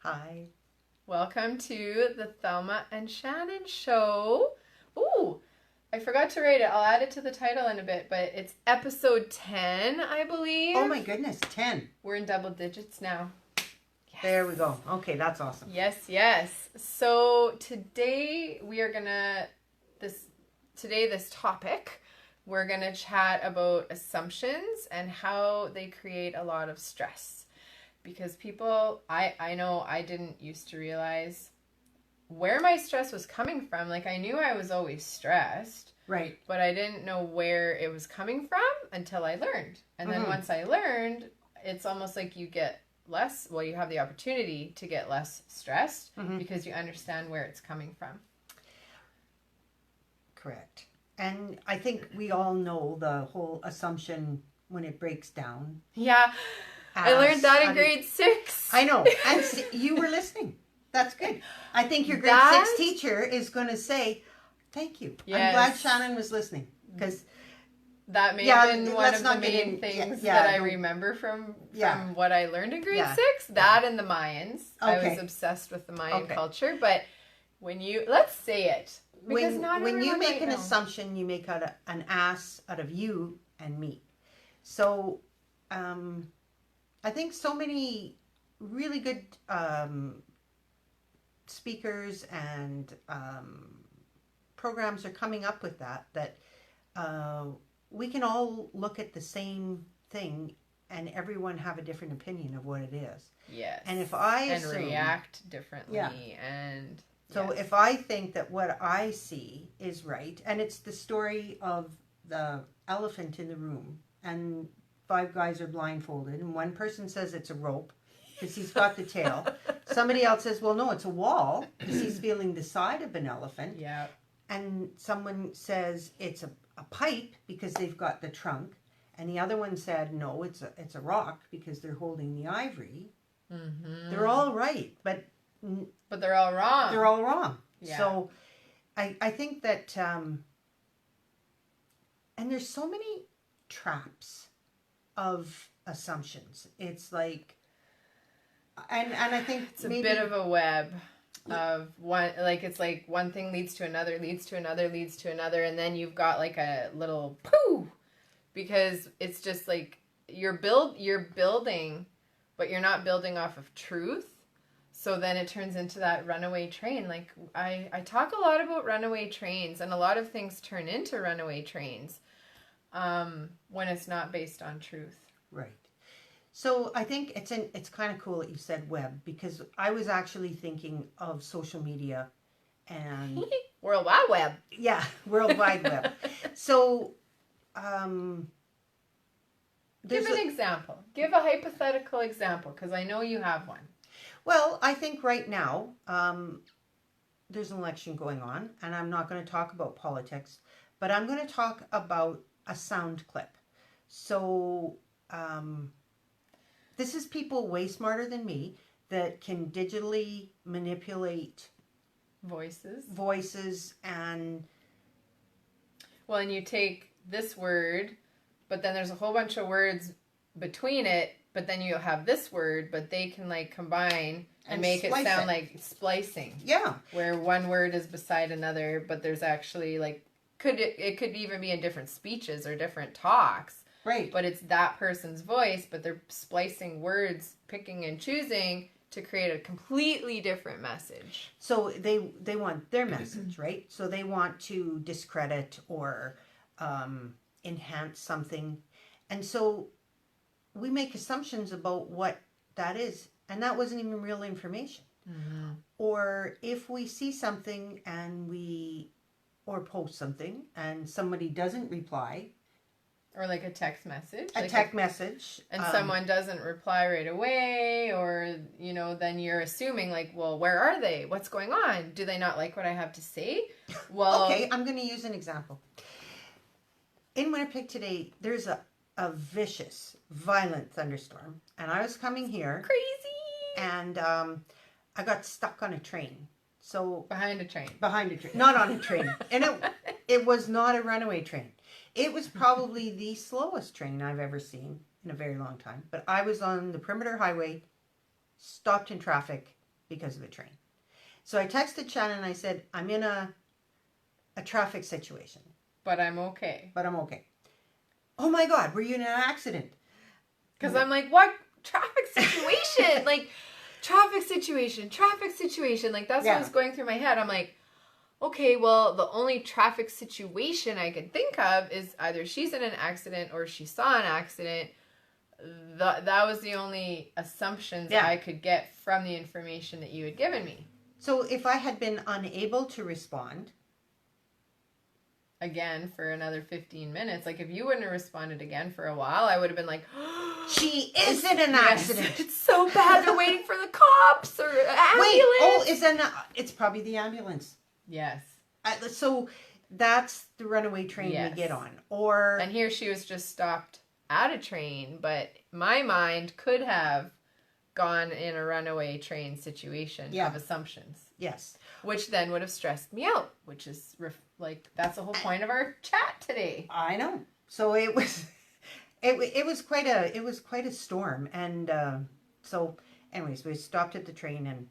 Hi. Welcome to the Thelma and Shannon show. Ooh, I forgot to write it. I'll add it to the title in a bit, but it's episode 10, I believe. Oh my goodness, 10. We're in double digits now. Yes. There we go. Okay, that's awesome. Yes. So today we are this topic, we're going to chat about assumptions and how they create a lot of stress. Because people, I know I didn't used to realize where my stress was coming from. Like, I knew I was always stressed. Right. But I didn't know where it was coming from until I learned. And then once I learned, it's almost like you get less, you have the opportunity to get less stressed because you understand where it's coming from. Correct. And I think we all know the whole assumption when it breaks down. Yeah. I learned that in grade 6. I know. And you were listening. That's good. I think your grade 6 teacher is going to say, thank you. Yes. I'm glad Shannon was listening. Because that may have been one of the main things that I remember from what I learned in grade 6. That and the Mayans. Okay. I was obsessed with the Mayan culture. But let's say it. Because when you make an assumption, you make an ass out of you and me. So, I think so many really good speakers and programs are coming up with that we can all look at the same thing and everyone have a different opinion of what it is. Yes. And if I assume, react differently. Yeah. And so if I think that what I see is right, and it's the story of the elephant in the room, and 5 guys are blindfolded, and one person says it's a rope because he's got the tail. Somebody else says, well, no, it's a wall because he's feeling the side of an elephant. Yeah. And someone says it's a pipe because they've got the trunk. And the other one said, no, it's a rock because they're holding the ivory. Mm-hmm. They're all right, but they're all wrong. They're all wrong. Yeah. So I think that, and there's so many traps of assumptions. It's like, and I think it's a bit of a web of one, like it's like one thing leads to another, leads to another, leads to another, and then you've got like a little poo, because it's just like you're building, but you're not building off of truth. So then it turns into that runaway train. Like I talk a lot about runaway trains, and a lot of things turn into runaway trains when it's not based on truth. Right. So I think it's kind of cool that you said web, because I was actually thinking of social media and World Wide Web. Yeah, World Wide Web. So give an example. Give a hypothetical example, because I know you have one. Well, I think right now there's an election going on, and I'm not going to talk about politics, but I'm going to talk about a sound clip. So this is people way smarter than me that can digitally manipulate voices and... Well, and you take this word, but then there's a whole bunch of words between it, but then you have this word, but they can like combine and make it sound like splicing. Yeah. Where one word is beside another, but there's actually like, it could even be in different speeches or different talks. Right. But it's that person's voice, but they're splicing words, picking and choosing to create a completely different message. So they want their message, right? So they want to discredit or enhance something. And so we make assumptions about what that is. And that wasn't even real information. Mm-hmm. Or if we see something or post something and somebody doesn't reply, or like a text message. Message. And someone doesn't reply right away, or, then you're assuming like, well, where are they? What's going on? Do they not like what I have to say? Well, okay, I'm going to use an example. In Winnipeg today, there's a vicious, violent thunderstorm. And I was coming here. Crazy! And I got stuck on a train. So Behind a train. Not on a train. And it was not a runaway train. It was probably the slowest train I've ever seen in a very long time. But I was on the perimeter highway, stopped in traffic, because of a train. So I texted Shannon and I said, I'm in a traffic situation. But I'm okay. But I'm okay. Oh my God, were you in an accident? Because I'm like, what traffic situation? Like, traffic situation. Like, that's what was going through my head. I'm like, okay, well, the only traffic situation I could think of is either she's in an accident or she saw an accident. That was the only assumptions I could get from the information that you had given me. So if I had been unable to respond again for another 15 minutes, like if you wouldn't have responded again for a while, I would have been like, she is in an accident. It's so bad. They're waiting for the cops or ambulance. Wait, it's probably the ambulance. Yes. So that's the runaway train we get on. And here she was just stopped at a train, but my mind could have gone in a runaway train situation of assumptions. Yes. Which then would have stressed me out, which is that's the whole point of our chat today. I know. So it was quite a storm, and so anyways, we stopped at the train and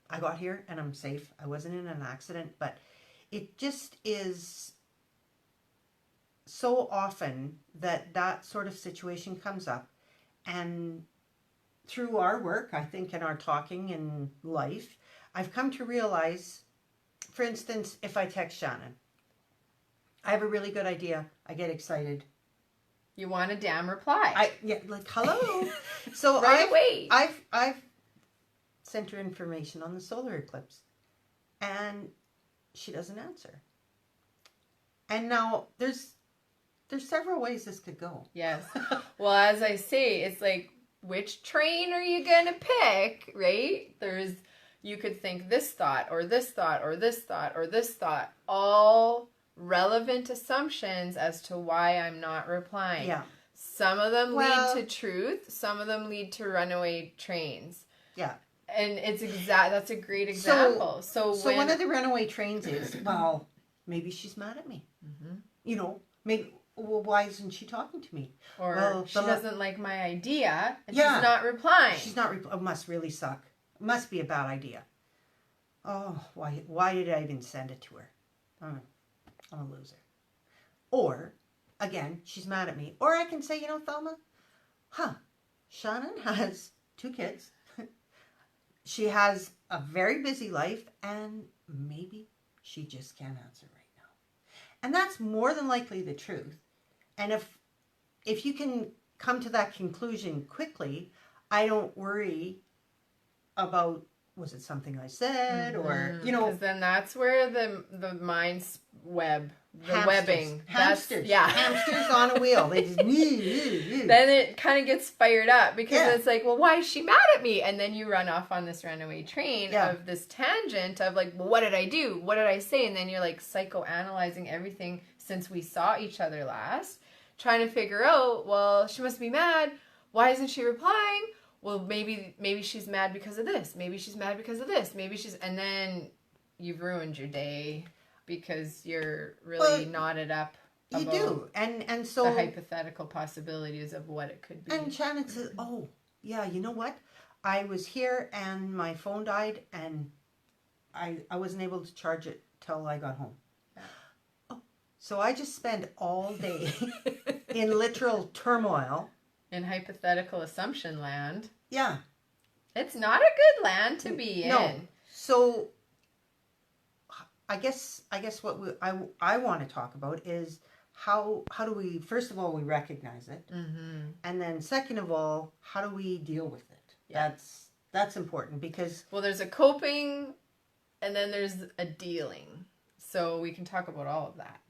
I got here and I'm safe. I wasn't in an accident, but it just is so often that sort of situation comes up, and through our work, I think, in our talking in life, I've come to realize, for instance, if I text Shannon, I have a really good idea. I get excited. You want a damn reply. Hello. So away. I've sent her information on the solar eclipse, and she doesn't answer. And now there's several ways this could go. Yes. Well, as I say, it's like, which train are you gonna pick, right? You could think this thought or this thought or this thought or this thought, all relevant assumptions as to why I'm not replying. Yeah. Some of them lead to truth. Some of them lead to runaway trains. Yeah. And that's a great example. So one of the runaway trains is, well, maybe she's mad at me. Mm-hmm. Maybe, well, why isn't she talking to me? Or she doesn't like my idea and she's not replying. It must really suck. It must be a bad idea. Oh, why did I even send it to her? I'm a loser. Or, again, she's mad at me. Or I can say, Thelma, Shannon has 2 kids. She has a very busy life, and maybe she just can't answer right now. And that's more than likely the truth. And if you can come to that conclusion quickly, I don't worry about, was it something I said, or, Because then that's where the mind's webbing. Hamsters. Hamsters on a wheel. They just Then it kind of gets fired up because it's like, well, why is she mad at me? And then you run off on this runaway train of this tangent of like, well, what did I do? What did I say? And then you're like psychoanalyzing everything since we saw each other last, trying to figure out, well, she must be mad. Why isn't she replying? Well, maybe she's mad because of this. Maybe she's mad because of this. And then you've ruined your day. Because you're really knotted up. You do. And so the hypothetical possibilities of what it could be. And Shannon says, oh, yeah, you know what? I was here and my phone died and I wasn't able to charge it till I got home. Yeah. Oh, so I just spend all day in literal turmoil. In hypothetical assumption land. Yeah. It's not a good land to be in. No. So I guess what I want to talk about is how do we, first of all, we recognize it, and then second of all, how do we deal with it? Yeah. That's important because there's a coping, and then there's a dealing. So we can talk about all of that.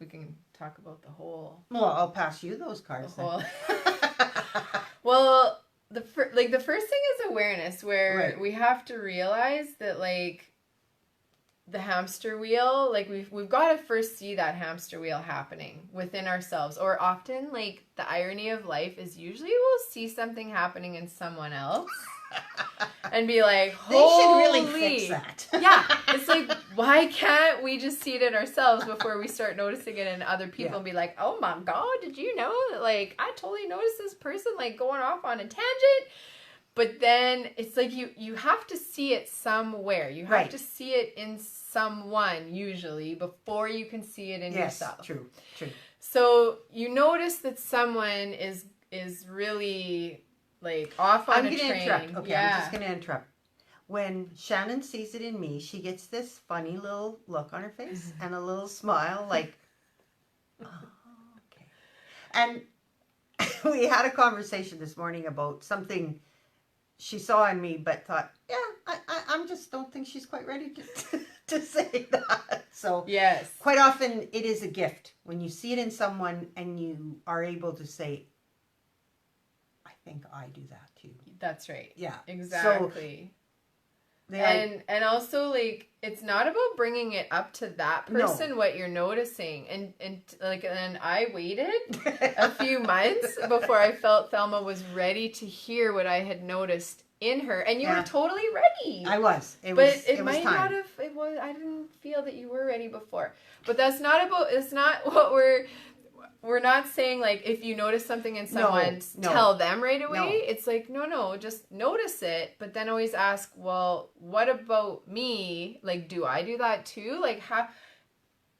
We can talk about the whole. Well, I'll pass you those cards. Well, the first thing is awareness, where we have to realize that the hamster wheel, we've got to first see that hamster wheel happening within ourselves. Or often, the irony of life is usually we'll see something happening in someone else and be like, holy. They should really fix that. Yeah. It's like, why can't we just see it in ourselves before we start noticing it in other people and be like, oh my God, did you know that, I totally noticed this person, going off on a tangent? But then it's like you have to see it somewhere. You have Right. to see it in someone usually before you can see it in Yes, yourself. true. So you notice that someone is really like off on I'm a going to train. interrupt. Okay, yeah. I'm just going to interrupt. When Shannon sees it in me, she gets this funny little look on her face and a little smile like, oh, okay. And we had a conversation this morning about something she saw in me, but thought, yeah, I'm just don't think she's quite ready to say that. So Yes. quite often it is a gift when you see it in someone and you are able to say, I think I do that too. That's right. Yeah. Exactly. So and also like it's not about bringing it up to that person what you're noticing and I waited a few months before I felt Thelma was ready to hear what I had noticed in her, and you were totally ready. I was. It might time. not have. It was. I didn't feel that you were ready before, but that's not about. It's not what we're not saying like if you notice something in someone, tell them right away. No. It's like no, just notice it, but then always ask, well, what about me? Like, do I do that too? Like, how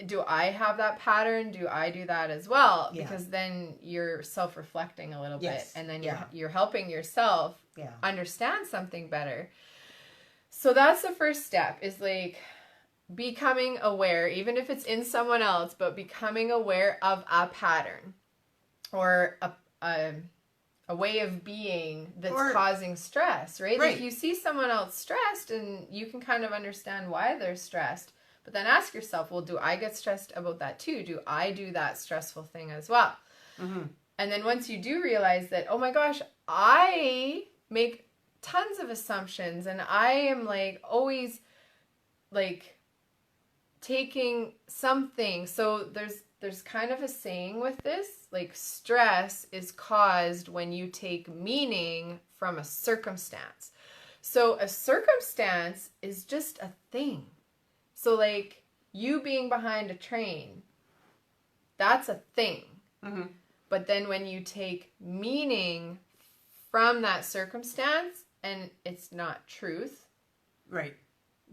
do I have that pattern? Do I do that as well? Yeah. Because then you're self-reflecting a little bit, and then Yeah. you're helping yourself Yeah. understand something better. So that's the first step, is like becoming aware, even if it's in someone else, but becoming aware of a pattern or a way of being that's causing stress, right? Like you see someone else stressed and you can kind of understand why they're stressed, but then ask yourself, well, do I get stressed about that too? Do I do that stressful thing as well? Mm-hmm. And then once you do realize that, oh my gosh, I make tons of assumptions and I am like always like taking something. So there's kind of a saying with this, like stress is caused when you take meaning from a circumstance. So a circumstance is just a thing. So like you being behind a train, that's a thing. Mm-hmm. But then when you take meaning from that circumstance and it's not truth, right,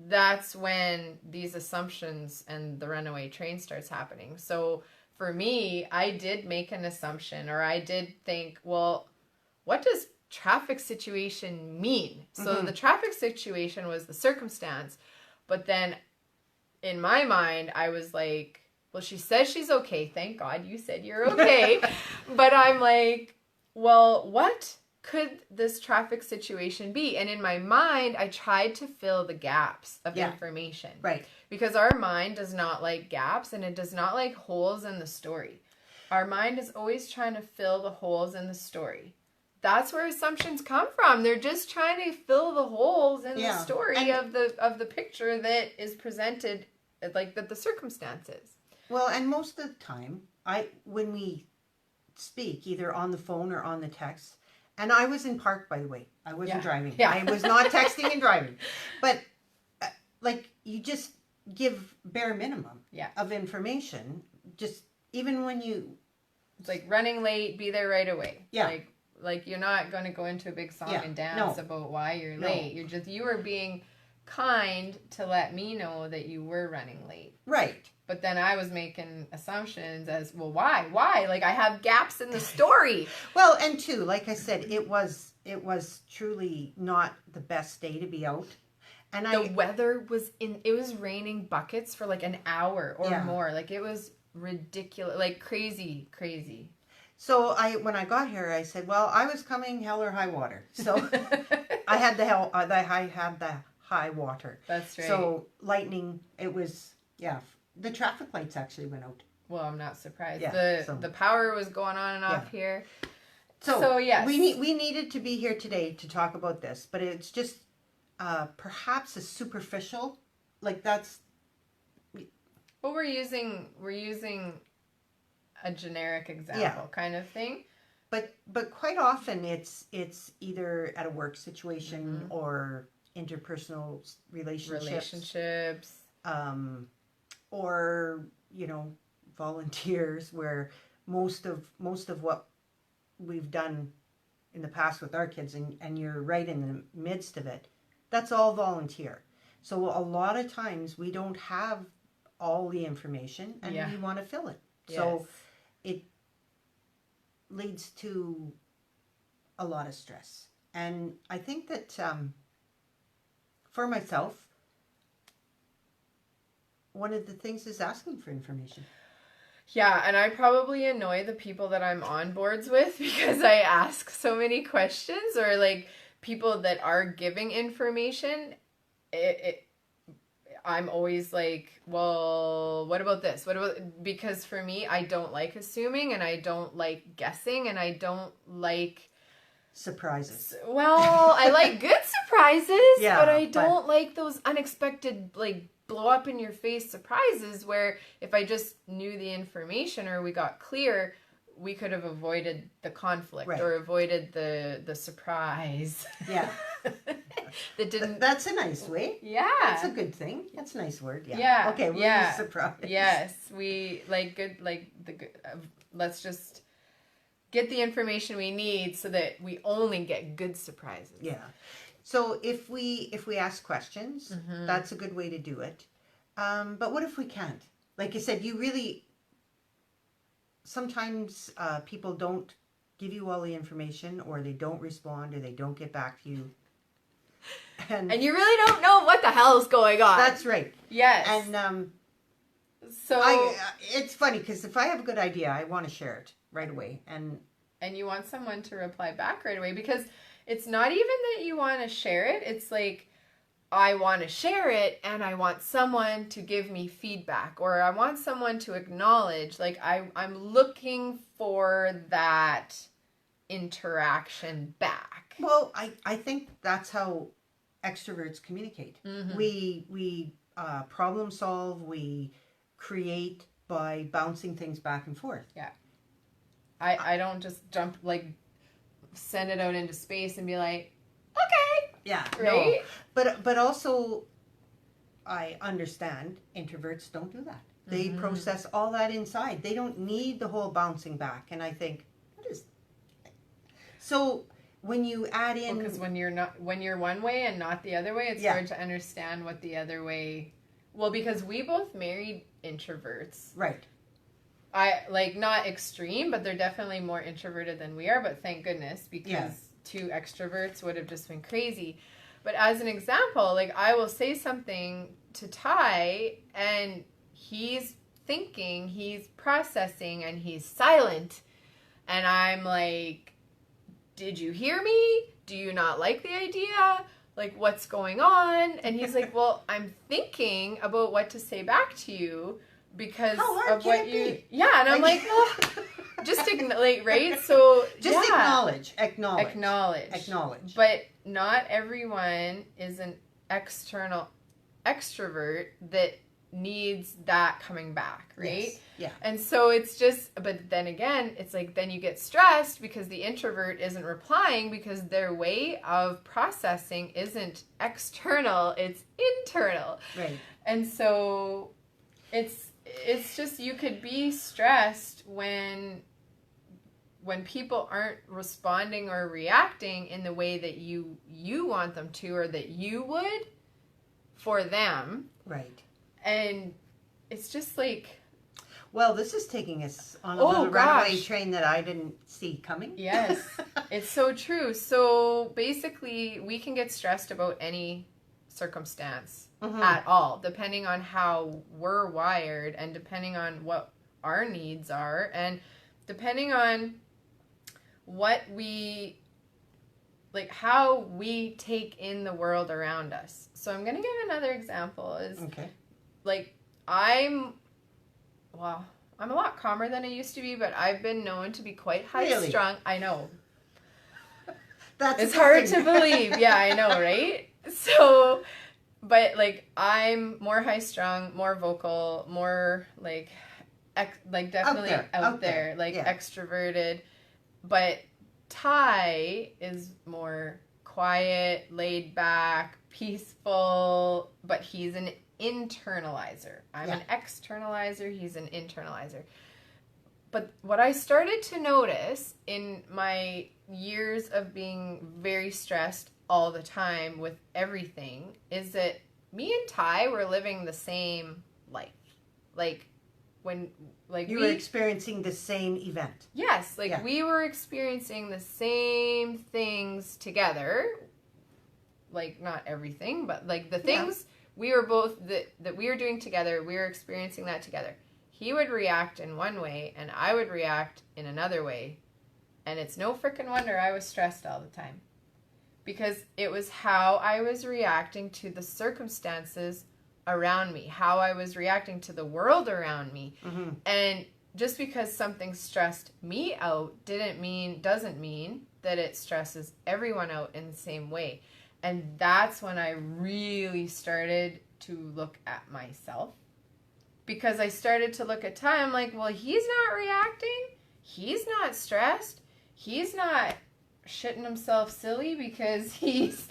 that's when these assumptions and the runaway train starts happening. So for me, I did make an assumption, or I did think, well, what does traffic situation mean? So the traffic situation was the circumstance, but then in my mind, I was like, well, she says she's okay. Thank God you said you're okay. But I'm like, well, what could this traffic situation be? And in my mind, I tried to fill the gaps of information. Right. Because our mind does not like gaps, and it does not like holes in the story. Our mind is always trying to fill the holes in the story. That's where assumptions come from. They're just trying to fill the holes in the story of the picture that is presented, like that the circumstances. Well, and most of the time, when we speak, either on the phone or on the text, and I was in park, by the way. I wasn't driving. Yeah. I was not texting and driving. But, like, you just give bare minimum of information. Just, even when you... It's like running late, be there right away. Yeah. Like you're not going to go into a big song and dance about why you're late. You were being kind to let me know that you were running late. Right. But then I was making assumptions as, well, why? Like I have gaps in the story. Well, and too, like I said, it was truly not the best day to be out. And the weather was it was raining buckets for like an hour or more. Like it was ridiculous, like crazy. So when I got here, I said, well, I was coming hell or high water. So I had the high water. That's right. So lightning, it was, the traffic lights actually went out. Well, I'm not surprised. Yeah, the power was going on and off here. So yes. We needed to be here today to talk about this, but it's just perhaps a superficial, like that's... Well, we're using a generic example kind of thing. But quite often it's either at a work situation or interpersonal relationships. Or, volunteers, where most of what we've done in the past with our kids, and you're right in the midst of it, that's all volunteer. So a lot of times we don't have all the information, and we want to fill it. Yes. So it leads to a lot of stress. And I think that for myself, one of the things is asking for information. Yeah, and I probably annoy the people that I'm on boards with because I ask so many questions, or like people that are giving information. I'm always like, well, what about this? What about, because for me, I don't like assuming, and I don't like guessing, and I don't like surprises. Well, I like good surprises, Yeah, but I don't like those unexpected, like, blow up in your face surprises where if I just knew the information or we got clear, we could have avoided the conflict, right, or avoided the surprise. Yeah. That didn't. That's a nice way. Yeah. That's a good thing. That's a nice word. Yeah. Yeah. Okay. We'll use surprise. Yes. We like good, let's just get the information we need so that we only get good surprises. Yeah. So if we ask questions, that's a good way to do it. But what if we can't? Like you said, you really, sometimes people don't give you all the information, or they don't respond, or they don't get back to you. And you really don't know what the hell's going on. That's right. Yes. And so it's funny because if I have a good idea, I want to share it right away. And you want someone to reply back right away, because it's not even that you want to share it. It's like, I want to share it and I want someone to give me feedback, or I want someone to acknowledge, like I'm looking for that interaction back. Well, I think that's how extroverts communicate. We problem solve, we create by bouncing things back and forth. Yeah. I don't just jump, like, send it out into space and be like, okay. Yeah. Right? No. But also, I understand introverts don't do that. They process all that inside. They don't need the whole bouncing back. And I think, what is... So when you add in... Because when you're one way and not the other way, it's hard to understand what the other way... Well, because we both married introverts. Right. Not extreme, but they're definitely more introverted than we are, but thank goodness, because two extroverts would have just been crazy. But as an example, like, I will say something to Ty, and he's thinking, he's processing, and he's silent. And I'm like, did you hear me? Do you not like the idea? Like, what's going on? And he's like, well, I'm thinking about what to say back to you. Because of what you... Yeah, and I'm like, well, just acknowledge, right? So, just acknowledge. But not everyone is an external extrovert that needs that coming back, right? Yes. Yeah. And so it's just, but then again, it's like, then you get stressed because the introvert isn't replying because their way of processing isn't external, it's internal. Right. And so it's just, you could be stressed when people aren't responding or reacting in the way that you want them to, or that you would for them. Right. And it's just like... Well, this is taking us on a little runaway train that I didn't see coming. Yes, it's so true. So basically, we can get stressed about any circumstance at all, depending on how we're wired, and depending on what our needs are, and depending on what we, like, how we take in the world around us. So I'm going to give another example. Like, I'm a lot calmer than I used to be, but I've been known to be quite high-strung. I know. It's hard to believe. Yeah, I know, right? So... But, like, I'm more high-strung, more vocal, more, like definitely out there, like, extroverted. But Ty is more quiet, laid back, peaceful, but he's an internalizer. I'm an externalizer, he's an internalizer. But what I started to notice in my years of being very stressed all the time with everything is that me and Ty were living the same life. Like, when, like, You were experiencing the same event. yes, like, Yeah. we were experiencing the same things together. Like, not everything, but, like, the things we were both, that we were doing together, we were experiencing that together. He would react in one way, and I would react in another way. And it's no frickin' wonder I was stressed all the time. Because it was how I was reacting to the circumstances around me, how I was reacting to the world around me. Mm-hmm. And just because something stressed me out doesn't mean that it stresses everyone out in the same way. And that's when I really started to look at myself. Because I started to look at Ty, I'm like, well, he's not reacting. He's not stressed. He's not shitting himself silly because he's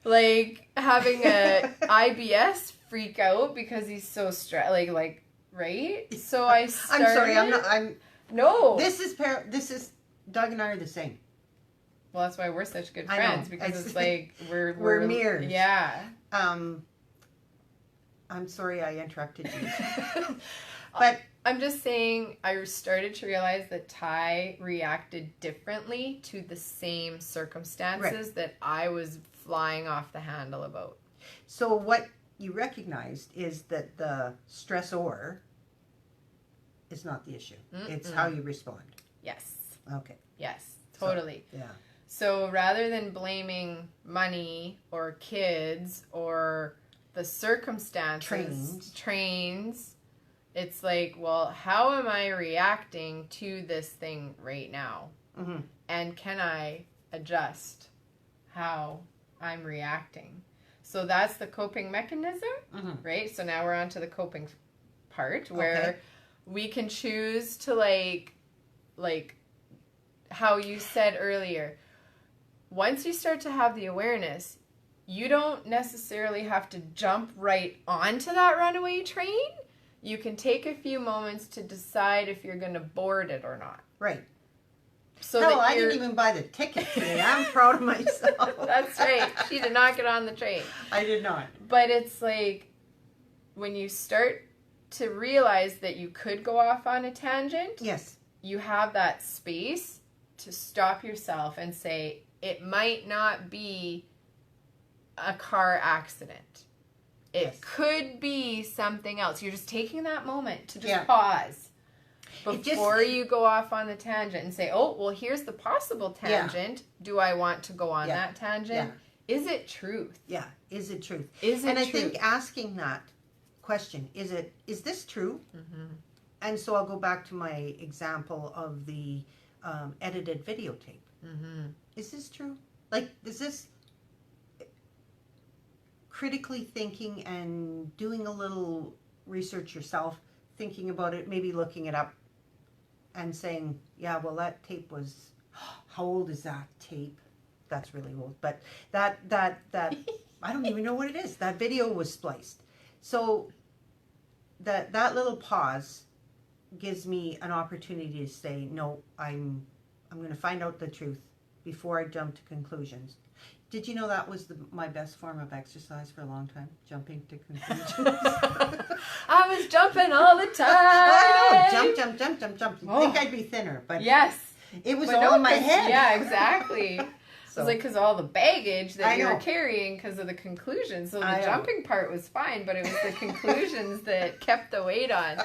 like having a IBS freak out because he's so stressed. Like, right? So I started. I'm sorry. I'm No. This is Doug and I are the same. Well, that's why we're such good I know. friends, because it's like We're mirrors. Yeah. I'm sorry I interrupted you. But I'm just saying, I started to realize that Ty reacted differently to the same circumstances that I was flying off the handle about. so what you recognized is that the stressor is not the issue. It's how you respond. Yes. Okay. Yes. Totally. Yeah. So rather than blaming money or kids or the circumstances, trains, it's like, well, how am I reacting to this thing right now? Mm-hmm. And can I adjust how I'm reacting? So that's the coping mechanism, right? So now we're on to the coping part where we can choose to like how you said earlier, once you start to have the awareness, you don't necessarily have to jump right onto that runaway train. You can take a few moments to decide if you're going to board it or not. Right. So Hell, I didn't even buy the ticket today. I'm proud of myself. That's right. She did not get on the train. I did not. But it's like when you start to realize that you could go off on a tangent, Yes. you have that space to stop yourself and say, it might not be a car accident. It could be something else. You're just taking that moment to just pause before you go off on the tangent and say, oh, well, here's the possible tangent. Do I want to go on that tangent? Is it truth? Yeah. Is it truth? Is it and I truth? think asking that question, is this true? Mm-hmm. And so I'll go back to my example of the edited videotape. Mm-hmm. Is this true? Like, is this critically thinking and doing a little research yourself, thinking about it, maybe looking it up and saying, yeah, well, that tape was, how old is that tape? That's really old. But that I don't even know what it is. That video was spliced. So that little pause gives me an opportunity to say, no, I'm going to find out the truth before I jump to conclusions. Did you know that was my best form of exercise for a long time? Jumping to conclusions. I was jumping all the time. I know. Jump. You'd think I'd be thinner, but yes, it was all in my head. Yeah, exactly. So. It was like because all the baggage that you were carrying because of the conclusions. So the jumping part was fine, but it was the conclusions that kept the weight on.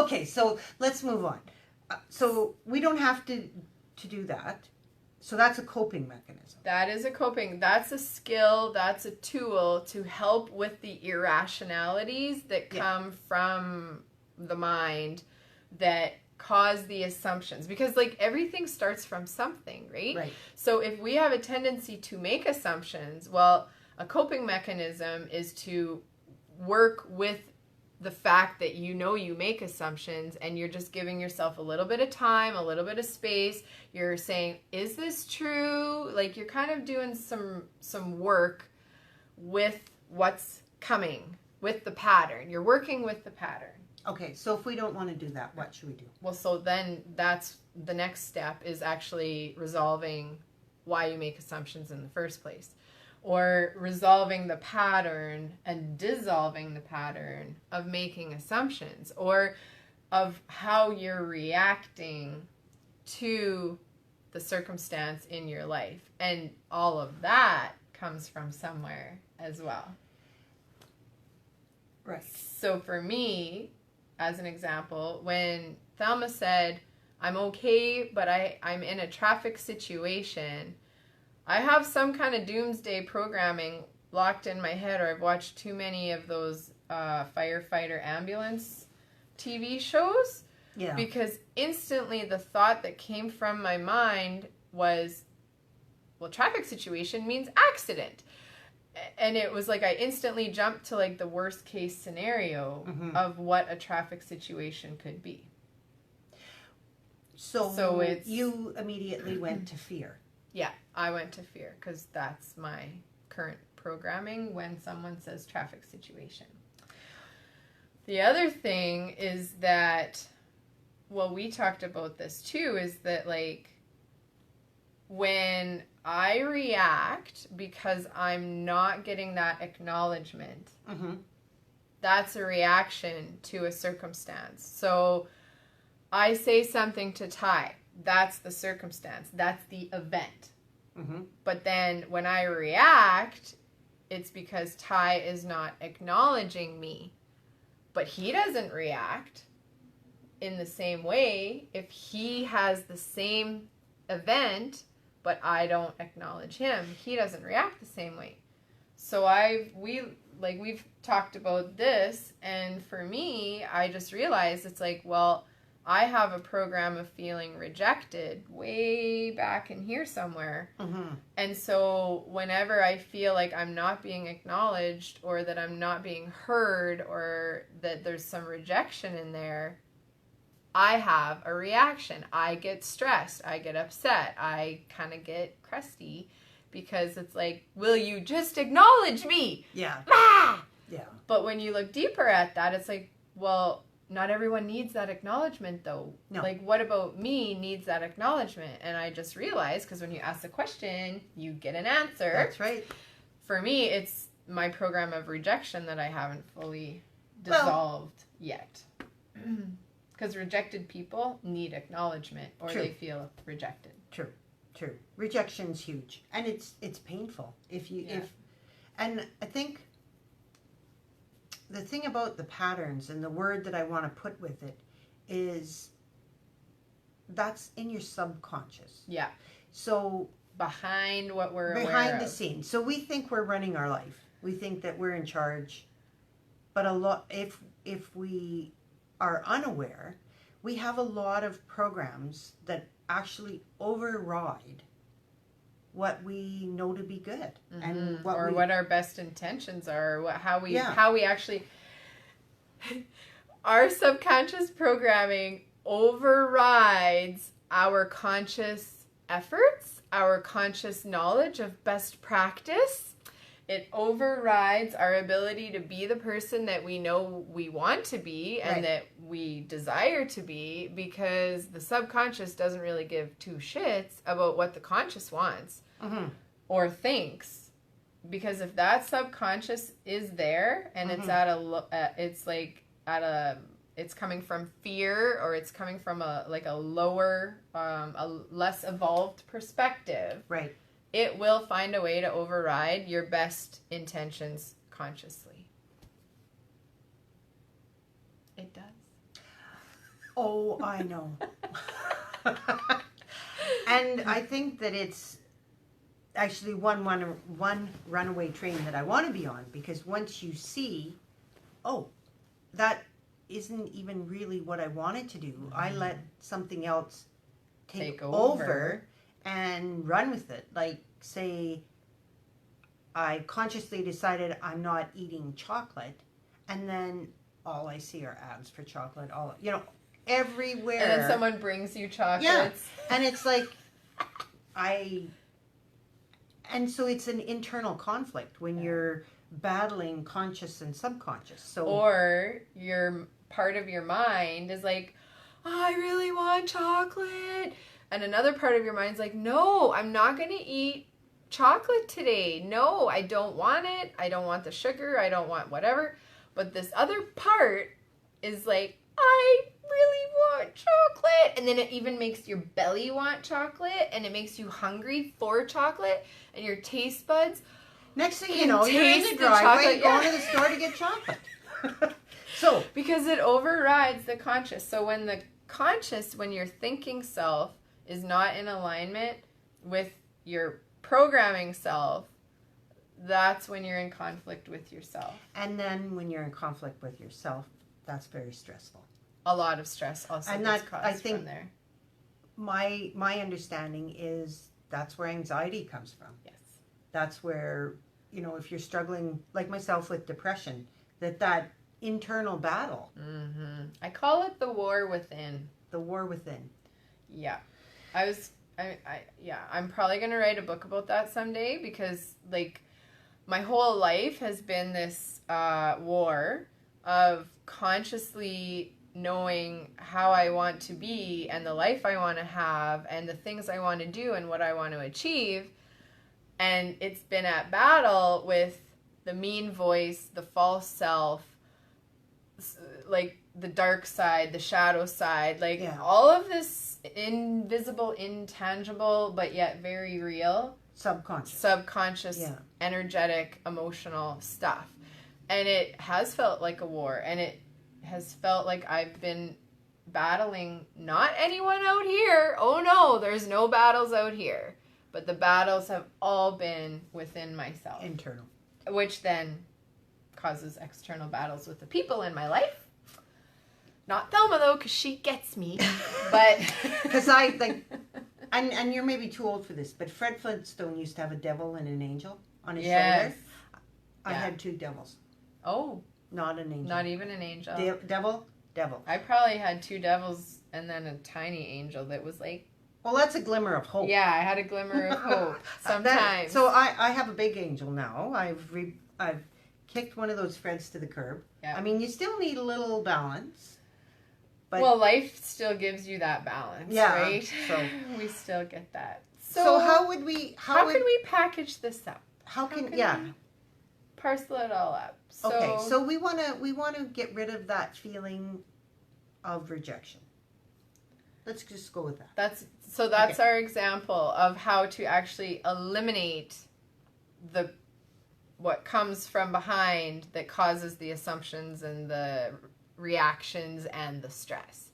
Okay, so let's move on. So we don't have to do that. So that's a coping mechanism. That is a coping. That's a skill. That's a tool to help with the irrationalities that come from the mind that cause the assumptions. Because, like, everything starts from something, right? Right. So if we have a tendency to make assumptions, well, a coping mechanism is to work with the fact that you know you make assumptions and you're just giving yourself a little bit of time, a little bit of space. You're saying, is this true? Like, you're kind of doing some work with what's coming, with the pattern. You're working with the pattern. Okay, so if we don't want to do that, what should we do? Well, so then that's the next step is actually resolving why you make assumptions in the first place, or resolving the pattern and dissolving the pattern of making assumptions, or of how you're reacting to the circumstance in your life. And all of that comes from somewhere as well. Right. So for me, as an example, when Thelma said, I'm okay, but I'm in a traffic situation, I have some kind of doomsday programming locked in my head, or I've watched too many of those firefighter ambulance TV shows. Yeah. Because instantly the thought that came from my mind was, well, traffic situation means accident. And it was like I instantly jumped to like the worst case scenario of what a traffic situation could be. So it's, you immediately went to fear. Yeah, I went to fear because that's my current programming when someone says traffic situation. The other thing is that, well, we talked about this too, is that like when I react because I'm not getting that acknowledgement, that's a reaction to a circumstance. So I say something to Ty, that's the circumstance, that's the event. But then when I react, it's because Ty is not acknowledging me. But he doesn't react in the same way if he has the same event, but I don't acknowledge him. He doesn't react the same way. So we've talked about this, and for me, I just realized it's like, well, I have a program of feeling rejected way back in here somewhere. And so whenever I feel like I'm not being acknowledged, or that I'm not being heard, or that there's some rejection in there, I have a reaction. I get stressed. I get upset. I kind of get crusty because it's like, will you just acknowledge me? Yeah. Ah! Yeah. But when you look deeper at that, it's like, well, not everyone needs that acknowledgement, though. No. Like, what about me needs that acknowledgement? And I just realized, because when you ask a question, you get an answer. That's right. For me, it's my program of rejection that I haven't fully dissolved yet. Because rejected people need acknowledgement, or True. they feel rejected. True. Rejection's huge, and it's painful and I think the thing about the patterns, and the word that I want to put with it, is that's in your subconscious. Yeah. So behind what we're behind aware the of. scenes. So we think we're running our life. We think that we're in charge. But if we are unaware, we have a lot of programs that actually override what we know to be good, and what our best intentions are, how we actually our subconscious programming overrides our conscious efforts, our conscious knowledge of best practice. It overrides our ability to be the person that we know we want to be and that we desire to be, because the subconscious doesn't really give two shits about what the conscious wants or thinks. Because if that subconscious is there and it's it's coming from fear, or it's coming from a lower, a less evolved perspective. Right. It will find a way to override your best intentions consciously. It does. Oh, I know. And I think that it's actually one runaway train that I want to be on, because once you see, oh, that isn't even really what I wanted to do. I let something else take over and run with it. Like, say, I consciously decided I'm not eating chocolate, and then all I see are ads for chocolate, everywhere. And then someone brings you chocolates. Yeah, and it's like, and so it's an internal conflict when you're battling conscious and subconscious. So, or your part of your mind is like, I really want chocolate. And another part of your mind's like, no, I'm not going to eat chocolate today. No, I don't want it. I don't want the sugar. I don't want whatever. But this other part is like, I really want chocolate. And then it even makes your belly want chocolate, and it makes you hungry for chocolate, and your taste buds. Next thing you know, you're in the driveway going to the store to get chocolate. So, because it overrides the conscious. So when the conscious, when your thinking self is not in alignment with your programming self, that's when you're in conflict with yourself. And then when you're in conflict with yourself, that's very stressful. A lot of stress also and gets that, caused I think, from there. My understanding is that's where anxiety comes from. Yes. That's where, if you're struggling, like myself, with depression, that internal battle. Mm-hmm. I call it the war within. The war within. Yeah. I'm probably going to write a book about that someday, because, like, my whole life has been this war of consciously knowing how I want to be and the life I want to have and the things I want to do and what I want to achieve. And it's been at battle with the mean voice, the false self, like the dark side, the shadow side, like all of this invisible, intangible, but yet very real. Subconscious, energetic, emotional stuff. And it has felt like a war, and it has felt like I've been battling not anyone out here. Oh no, there's no battles out here. But the battles have all been within myself. Internal. Which then causes external battles with the people in my life. Not Thelma, though, because she gets me. But because I think, and you're maybe too old for this, but Fred Flintstone used to have a devil and an angel on his shoulder. I had two devils. Oh. Not an angel. Not even an angel. Devil. I probably had two devils and then a tiny angel that was like... Well, that's a glimmer of hope. Yeah, I had a glimmer of hope sometimes. So I have a big angel now. I've kicked one of those Freds to the curb. Yep. I mean, you still need a little balance. But well, life still gives you that balance, right? So we still get that. So how would we... How can we package this up? How can we parcel it all up? So we want to get rid of that feeling of rejection. Let's just go with that. That's our example of how to actually eliminate what comes from behind that causes the assumptions and the reactions and the stress.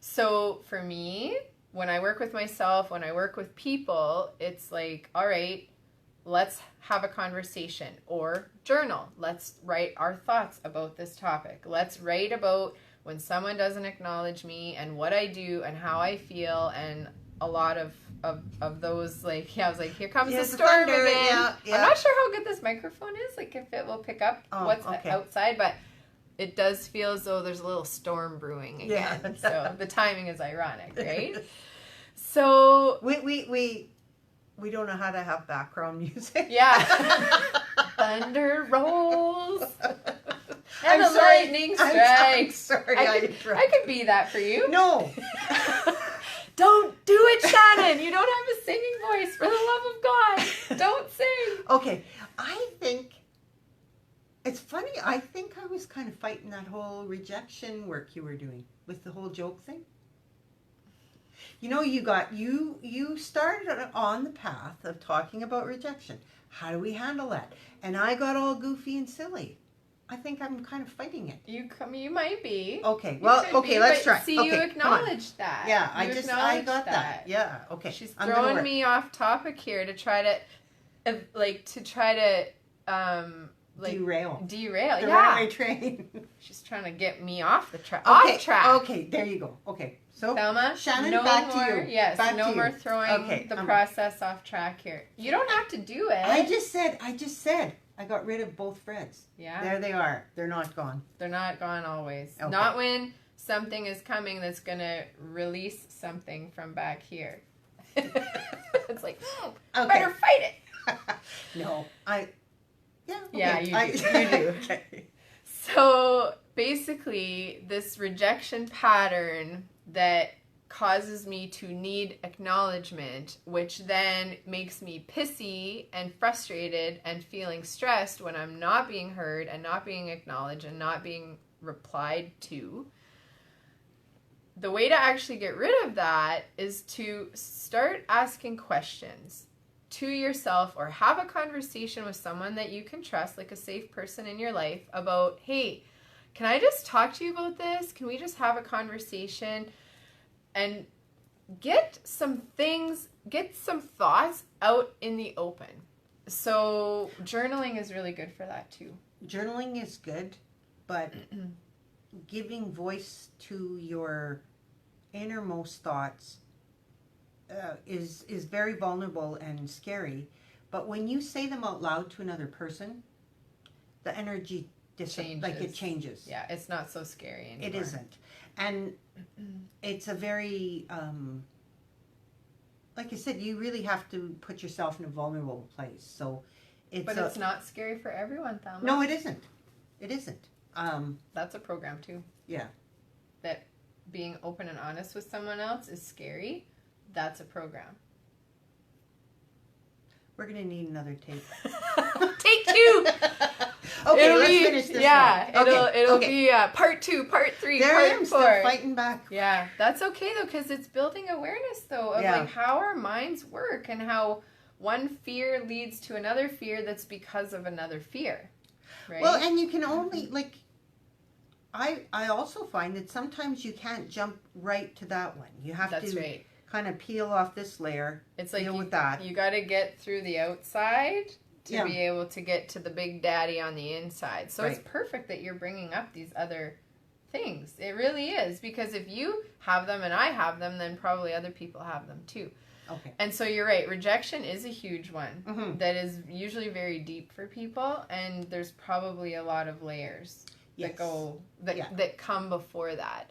So for me, when I work with myself, when I work with people, it's like, all right, let's have a conversation or journal. Let's write our thoughts about this topic. Let's write about when someone doesn't acknowledge me and what I do and how I feel, and a lot of those, like, I was like, here comes the storm again. Yeah. I'm not sure how good this microphone is, like if it will pick up what's outside, but it does feel as though there's a little storm brewing again. Yeah. So the timing is ironic, right? So we don't know how to have background music. Yeah. Thunder rolls. And the lightning strikes. I'm sorry, I could be that for you. No. Don't do it, Shannon. You don't have a singing voice. For the love of God, don't sing. Okay. I think it's funny. I think I was kind of fighting that whole rejection work you were doing with the whole joke thing. You started on the path of talking about rejection. How do we handle that? And I got all goofy and silly. I think I'm kind of fighting it. You might be. Okay. Well, let's try. See, you acknowledged that. Yeah, I got that. Yeah. Okay. She's throwing me off topic here to try to, derail. The runaway train. She's trying to get me off the track. Okay. Off track. Okay. There you go. Okay. So Thelma, Shannon, back to you. Yes. Back no to more you. throwing the process off track here. You don't have to do it. I just said. I got rid of both Freds. Yeah. There they are. They're not gone. They're not gone always. Okay. Not when something is coming that's going to release something from back here. It's like, better fight it. No. Yeah. Okay. Yeah, you do. Okay. So basically, this rejection pattern that causes me to need acknowledgement, which then makes me pissy and frustrated and feeling stressed when I'm not being heard and not being acknowledged and not being replied to. The way to actually get rid of that is to start asking questions to yourself or have a conversation with someone that you can trust, like a safe person in your life, about, hey, can I just talk to you about this? Can we just have a conversation and get some thoughts out in the open? So journaling is really good for that too. Journaling is good, but giving voice to your innermost thoughts is very vulnerable and scary. But when you say them out loud to another person, the energy changes. Yeah, it's not so scary anymore. It isn't. And it's a very, like I said, you really have to put yourself in a vulnerable place. So it's not scary for everyone, Thelma. No, it isn't. It isn't. That's a program too. Yeah. That being open and honest with someone else is scary. That's a program. We're going to need another tape. Take 2. Okay, let's finish this one. It'll be part 2, part 3, there part I am 4. still fighting back. Yeah, that's okay though, because it's building awareness though of like how our minds work and how one fear leads to another fear that's because of another fear. Right? Well, and you can only like. I also find that sometimes you can't jump right to that one. You have to kind of peel off this layer. It's like deal with that. You got to get through the outside to be able to get to the big daddy on the inside. So it's perfect that you're bringing up these other things. It really is, because if you have them and I have them, then probably other people have them too. Okay. And so you're right. Rejection is a huge one that is usually very deep for people, and there's probably a lot of layers that come before that.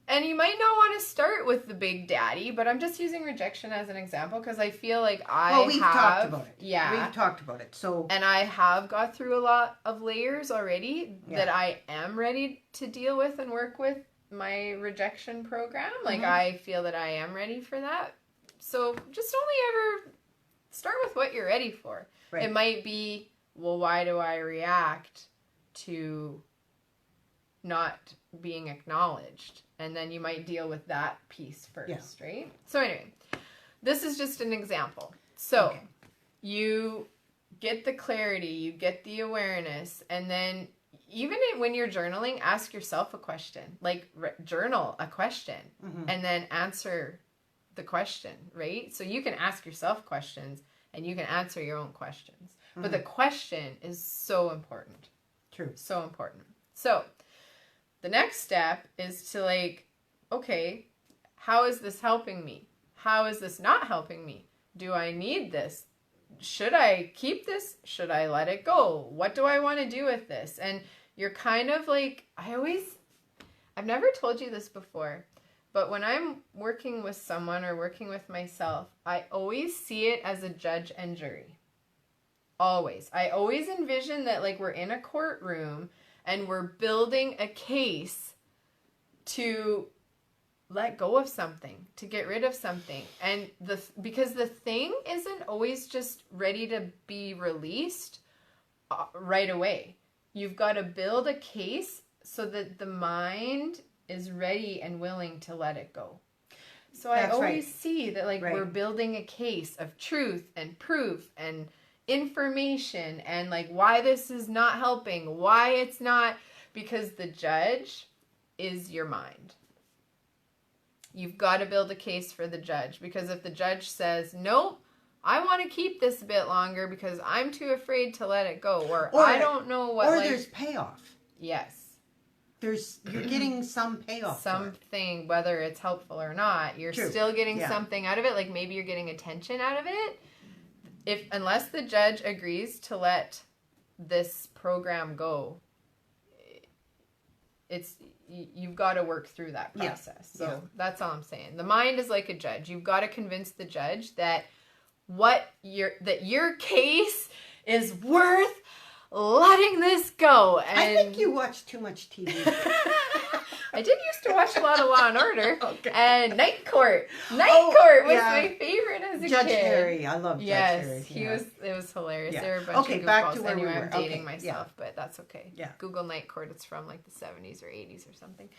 And you might not want to start with the big daddy, but I'm just using rejection as an example because I feel like we've talked about it. Yeah. We've talked about it. And I have got through a lot of layers already that I am ready to deal with and work with my rejection program. Like I feel that I am ready for that. So just only ever start with what you're ready for. Right. It might be, well, why do I react to not being acknowledged? And then you might deal with that piece first, right? So anyway, this is just an example. So you get the clarity, you get the awareness, and then even when you're journaling, ask yourself a question. Like journal a question and then answer the question, right? So you can ask yourself questions and you can answer your own questions. But the question is so important. True. So important. So the next step is to okay, how is this helping me? How is this not helping me? Do I need this? Should I keep this? Should I let it go? What do I want to do with this? And you're kind of I've never told you this before, but when I'm working with someone or working with myself, I always see it as a judge and jury. Always. I always envision that we're in a courtroom and we're building a case to let go of something, to get rid of something. And because the thing isn't always just ready to be released right away. You've got to build a case so that the mind is ready and willing to let it go. So I always see that we're building a case of truth and proof and information and why this is not helping, why it's not, because the judge is your mind. You've got to build a case for the judge, because if the judge says, nope, I want to keep this a bit longer because I'm too afraid to let it go, or I don't know what. Or there's payoff. Yes. You're getting some payoff. Something, whether it's helpful or not, you're still getting something out of it. Like maybe you're getting attention out of it. Unless the judge agrees to let this program go, you've got to work through that process. So that's all I'm saying. The mind is like a judge. You've got to convince the judge that your case is worth letting this go. And I think you watch too much TV. I did used to watch a lot of Law and Order. Okay. And Night Court. Night Court was yeah. my favorite as a Judge kid. Harry. I love Judge Harry. Yes, it was hilarious. Yeah. There were a bunch Okay, of back goofballs. to where we Anyway, were. I'm dating Okay, myself, but that's okay. Yeah. Google Night Court. It's from like the 70s or 80s or something.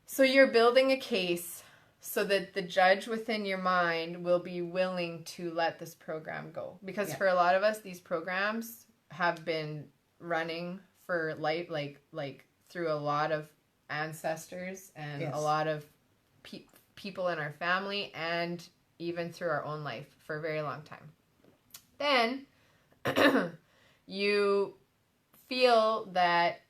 So you're building a case so that the judge within your mind will be willing to let this program go. Because for a lot of us, these programs have been running for life, like through a lot of ancestors and a lot of people in our family, and even through our own life for a very long time. Then you feel that,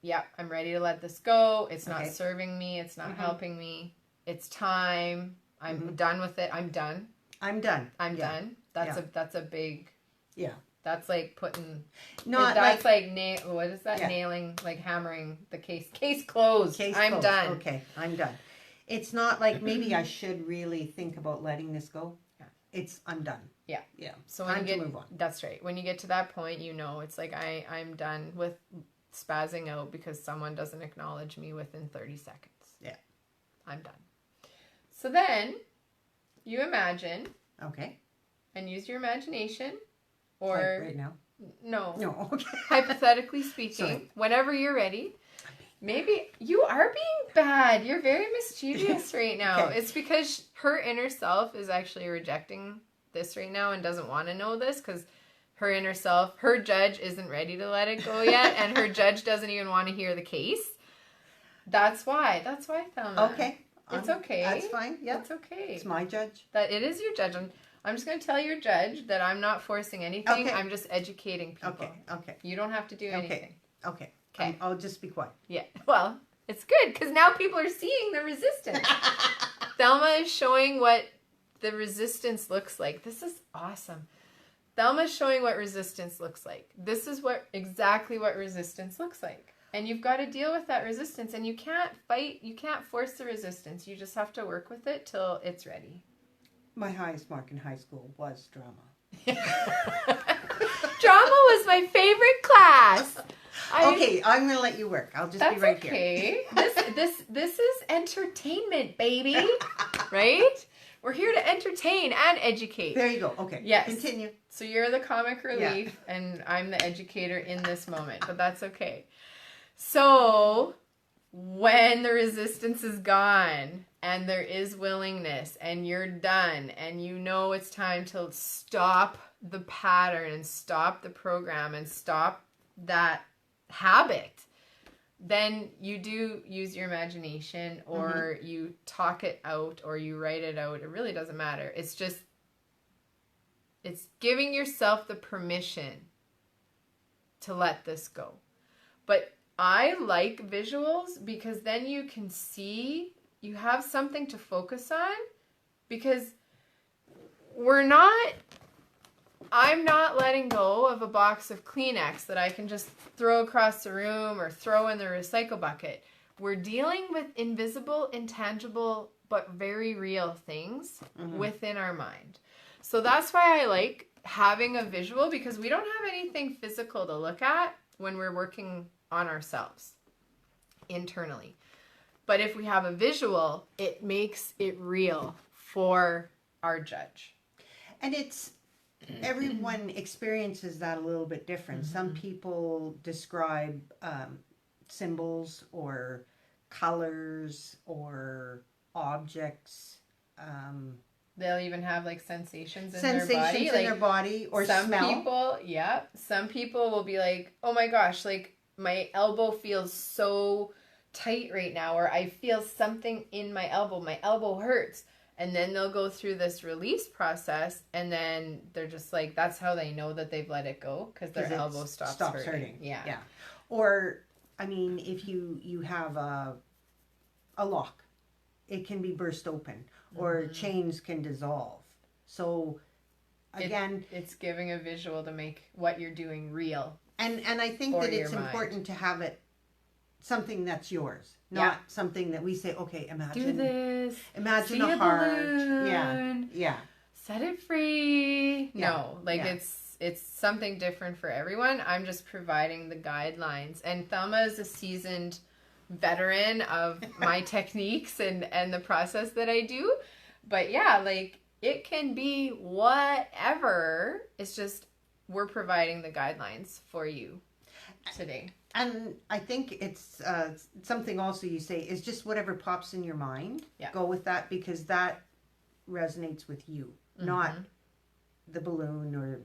yeah, I'm ready to let this go. It's not serving me. It's not helping me. It's time. I'm done with it. I'm done. I'm done. I'm done. That's a big. Yeah. That's like putting. Not that's like what is that? Yeah. Nailing, like hammering the case. Case closed. Case I'm closed. done. Okay, I'm done. It's not like maybe I should really think about letting this go. Yeah. It's I'm done. Yeah. Yeah. So when Time you get to move on. That's right. When you get to that point, you know it's like I'm done with spazzing out because someone doesn't acknowledge me within 30 seconds. Yeah. I'm done. So then you imagine Okay. and use your imagination, or Like right now. no, Okay. hypothetically speaking, Sorry. whenever you're ready. Maybe you are being bad. You're very mischievous right now. Okay. It's because her inner self is actually rejecting this right now and doesn't want to know this because her inner self, her judge isn't ready to let it go yet, and her judge doesn't even want to hear the case. That's why. That's why, Thelma. Okay. It's okay. That's fine. Yeah. It's okay. It's my judge. That it is your judge. I'm just going to tell your judge that I'm not forcing anything. Okay. I'm just educating people. Okay. Okay. You don't have to do anything. Okay. Okay. I'll just be quiet. Yeah. Well, it's good because now people are seeing the resistance. Thelma is showing what the resistance looks like. This is awesome. Thelma is showing what resistance looks like. This is exactly what resistance looks like. And you've got to deal with that resistance. And you can't fight. You can't force the resistance. You just have to work with it till it's ready. My highest mark in high school was drama. Drama was my favorite class. Okay, I'm gonna let you work. I'll just be right okay. here. This is entertainment, baby. Right? We're here to entertain and educate. There you go. Okay. Yes. Continue. So you're the comic relief, and I'm the educator in this moment, but that's okay. So when the resistance is gone and there is willingness and you're done and you know it's time to stop the pattern and stop the program and stop that habit, then you do use your imagination, or you talk it out, or you write it out. It really doesn't matter. It's giving yourself the permission to let this go. But I like visuals because then you can see, you have something to focus on, because I'm not letting go of a box of Kleenex that I can just throw across the room or throw in the recycle bucket. We're dealing with invisible, intangible, but very real things within our mind. So that's why I like having a visual, because we don't have anything physical to look at when we're working on ourselves internally. But if we have a visual, it makes it real for our judge. And everyone experiences that a little bit different. Some people describe symbols or colors or objects. They'll even have like sensations in their body, or some smell. Some people will be like, oh my gosh, like my elbow feels so tight right now, or I feel something in my elbow hurts. And then they'll go through this release process, and then they're just like, that's how they know that they've let it go, because their elbow stops hurting. Yeah. Or, I mean, if you have a lock, it can be burst open, or chains can dissolve. So, again, it's giving a visual to make what you're doing real. And I think that it's important to have it something that's yours, not something that we say, okay, imagine. Do this. Imagine see a heart. Balloon. Yeah. Set it free. Yeah. No, it's something different for everyone. I'm just providing the guidelines. And Thelma is a seasoned veteran of my techniques and the process that I do. But yeah, like it can be whatever. It's just we're providing the guidelines for you today. And I think it's something also you say is just whatever pops in your mind. Yeah. Go with that because that resonates with you, not the balloon or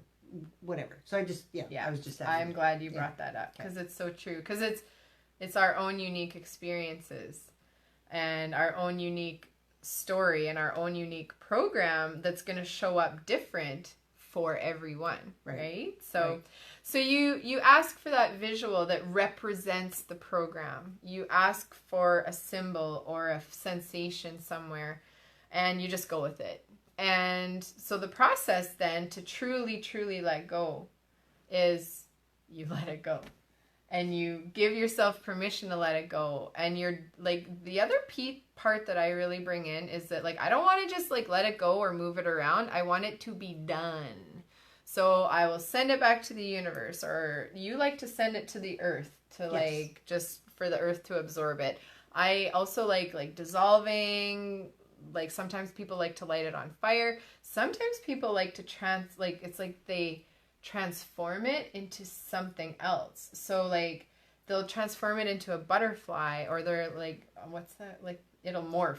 whatever. So I just, I was just I'm glad you brought that up because it's so true. Because it's our own unique experiences and our own unique story and our own unique program that's going to show up different for everyone, right? So you ask for that visual that represents the program. You ask for a symbol or a sensation somewhere, and you just go with it. And so the process then to truly, truly let go is you let it go. And you give yourself permission to let it go. And you're like, the other part that I really bring in is that like, I don't want to just like let it go or move it around. I want it to be done. So I will send it back to the universe, or you like to send it to the earth to like, just for the earth to absorb it. I also like dissolving. Like sometimes people like to light it on fire. Sometimes people like to it's like they transform it into something else. So like they'll transform it into a butterfly, or they're like, what's that? Like it'll morph.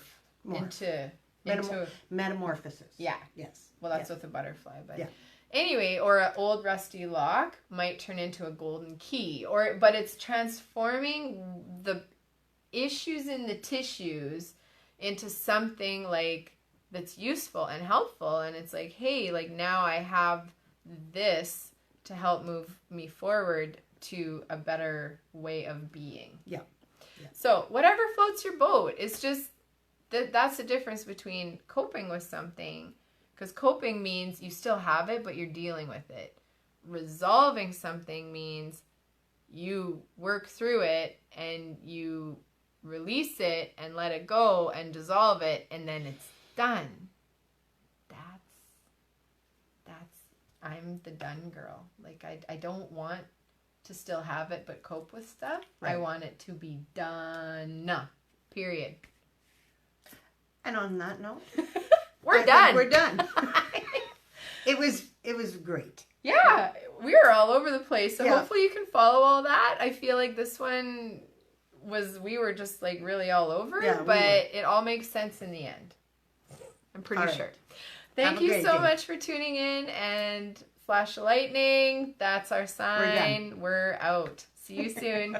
into metamorphosis. Yeah. Yes. Well, that's with a butterfly, but yeah. Anyway, or an old rusty lock might turn into a golden key, but it's transforming the issues in the tissues into something like that's useful and helpful. And it's like, hey, like now I have this to help move me forward to a better way of being. Yeah. So whatever floats your boat, it's just that's the difference between coping with something, because coping means you still have it, but you're dealing with it. Resolving something means you work through it and you release it and let it go and dissolve it, and then it's done. I'm the done girl. Like I don't want to still have it but cope with stuff. Right. I want it to be done. Period. And on that note, we're done. We're done. It was great. Yeah, we were all over the place. So hopefully you can follow all that. I feel like this one we were just like really all over, but it all makes sense in the end. I'm pretty sure. Thank you so much for tuning in, and flash of lightning. That's our sign. We're out. See you soon.